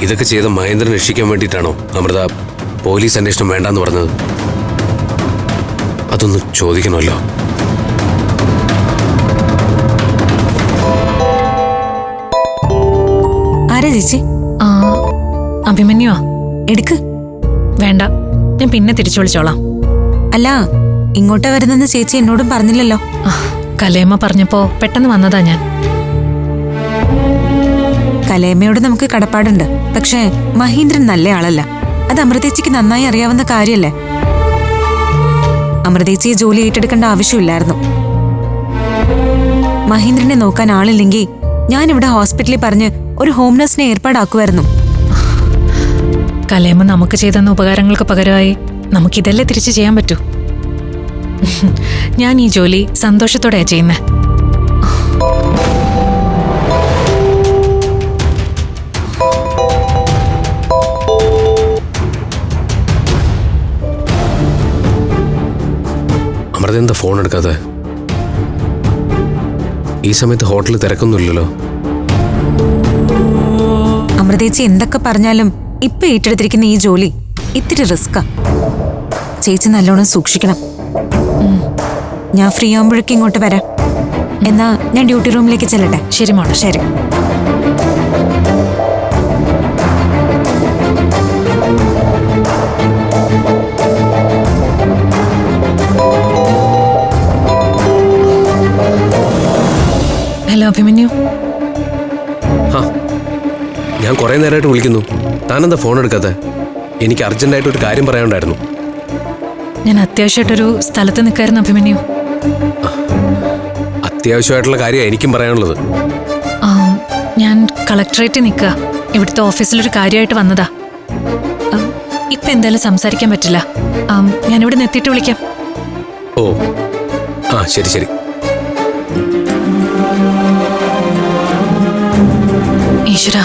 ഇതൊക്കെ ചെയ്ത മഹേന്ദ്രൻ രക്ഷിക്കാൻ വേണ്ടിയിട്ടാണോ അമൃത പോലീസ് അന്വേഷണം വേണ്ടെന്ന് പറഞ്ഞത്? അതൊന്ന് ചോദിക്കണമല്ലോ. ആരാ ചേച്ചി? അഭിമന്യുവാ. എടുക്ക്. വേണ്ട, ഞാൻ പിന്നെ തിരിച്ചു വിളിച്ചോളാം. അല്ല, ഇങ്ങോട്ടാ വരുന്നെന്ന് ചേച്ചി എന്നോടും പറഞ്ഞില്ലല്ലോ. കലയമ്മ പറഞ്ഞപ്പോ പെട്ടെന്ന് വന്നതാ ഞാൻ. കലയമ്മയോട് നമുക്ക് കടപ്പാടുണ്ട്. പക്ഷേ മഹേന്ദ്രൻ നല്ല ആളല്ല. അത് അമൃതേച്ചിക്ക് നന്നായി അറിയാവുന്ന കാര്യല്ലേ. അമൃതേച്ചിയെ ജോലി ഏറ്റെടുക്കേണ്ട ആവശ്യമില്ലായിരുന്നു. മഹേന്ദ്രനെ നോക്കാൻ ആളില്ലെങ്കിൽ ഞാനിവിടെ ഹോസ്പിറ്റലിൽ പറഞ്ഞ് ഒരു ഹോം നഴ്സിനെ ഏർപ്പാടാക്കുമായിരുന്നു. കലയമ്മ നമുക്ക് ചെയ്തെന്ന ഉപകാരങ്ങൾക്ക് പകരമായി നമുക്കിതല്ലേ തിരിച്ചു ചെയ്യാൻ പറ്റൂ. ഞാൻ ഈ ജോലി സന്തോഷത്തോടെയാ ചെയ്യുന്നേ. അമൃത എന്താ ഫോൺ എടുക്കാതെ? ഈ സമയത്ത് ഹോട്ടലിൽ തിരക്കൊന്നുമില്ലല്ലോ. അമൃതേച്ചി എന്തൊക്കെ പറഞ്ഞാലും ഇപ്പൊ ഏറ്റെടുത്തിരിക്കുന്ന ഈ ജോലി ഇത്തിരി റിസ്കാ. ചേച്ചി നല്ലോണം സൂക്ഷിക്കണം. ഞാൻ ഫ്രീ ആകുമ്പോഴേക്കും ഇങ്ങോട്ട് വരാം. എന്നാ ഞാൻ ഡ്യൂട്ടി റൂമിലേക്ക് ചെല്ലട്ടെ. ശരി മോളെ. ശരി. ഹലോ അഭിമന്യു. ഞാൻ കുറെ നേരമായിട്ട് വിളിക്കുന്നു. താനെന്താ ഫോൺ എടുക്കാതെ? എനിക്ക് അർജന്റായിട്ട് ഒരു കാര്യം പറയാനുണ്ടായിരുന്നു. ഞാൻ അത്യാവശ്യമായിട്ടൊരു സ്ഥലത്ത് നിൽക്കായിരുന്നു അഭിമന്യു. അത്യാവശ്യമായിട്ടുള്ള കാര്യമാണ് എനിക്കും പറയാനുള്ളത്. ഞാൻ കളക്ടറേറ്റിൽ നിൽക്കുക. ഇവിടുത്തെ ഓഫീസിലൊരു കാര്യമായിട്ട് വന്നതാ. ഇപ്പം എന്തായാലും സംസാരിക്കാൻ പറ്റില്ല. ഞാനിവിടെ നിന്ന് എത്തിയിട്ട് വിളിക്കാം. ഓ ശരി ശരി. ഈശ്വര,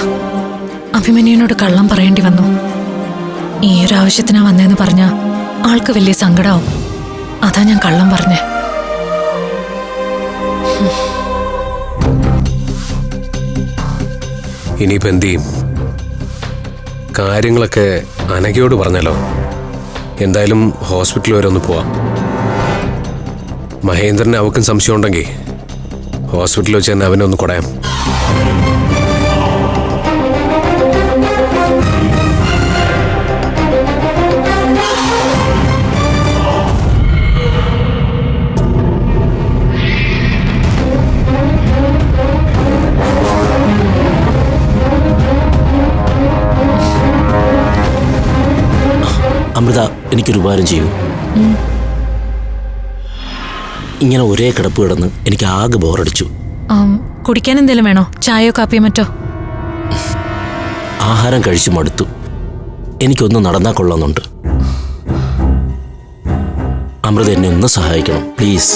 അഭിമന്യുവിനോട് കള്ളം പറയേണ്ടി വന്നു. ഈ ഒരു ആവശ്യത്തിനാ വന്നതെന്ന് പറഞ്ഞാ ആൾക്ക് വലിയ സങ്കടാവും. അതാ ഞാൻ കള്ളം പറഞ്ഞേ. ഇനിയിപ്പോ എന്ത് ചെയ്യും? കാര്യങ്ങളൊക്കെ അനഘയോട് പറഞ്ഞല്ലോ. എന്തായാലും ഹോസ്പിറ്റൽ വരെ ഒന്ന് പോവാം. മഹേന്ദ്രന് അവക്കും സംശയം ഉണ്ടെങ്കിൽ ഹോസ്പിറ്റലിൽ വെച്ച് തന്നെ അവനെ ഒന്ന് കുടയാം. അമൃത, എനിക്കൊരു ഉപകാരം ചെയ്യൂ. ഇങ്ങനെ ഒരേ കിടപ്പ് കിടന്ന് എനിക്ക് ആകെ ബോറടിച്ചു. കുടിക്കാൻ എന്തെങ്കിലും വേണോ? ചായയോ കാപ്പിയോ മറ്റോ? ആഹാരം കഴിച്ചു മടുത്തു. എനിക്കൊന്ന് നടന്നാൽ കൊള്ളാമെന്നുണ്ട്. അമൃത എന്നെ ഒന്ന് സഹായിക്കണം പ്ലീസ്.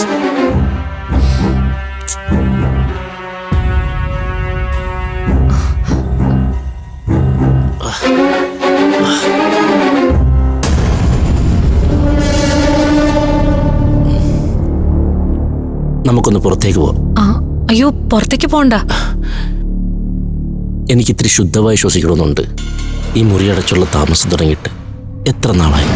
നമുക്കൊന്ന് പുറത്തേക്ക് പോവാം. അയ്യോ, പുറത്തേക്ക് പോണ്ട. എനിക്കിത്തിരി ശുദ്ധമായി ശ്വസിക്കണമെന്നുണ്ട്. ഈ മുറിയടച്ചുള്ള താമസം തുടങ്ങിയിട്ട് എത്ര നാളായി.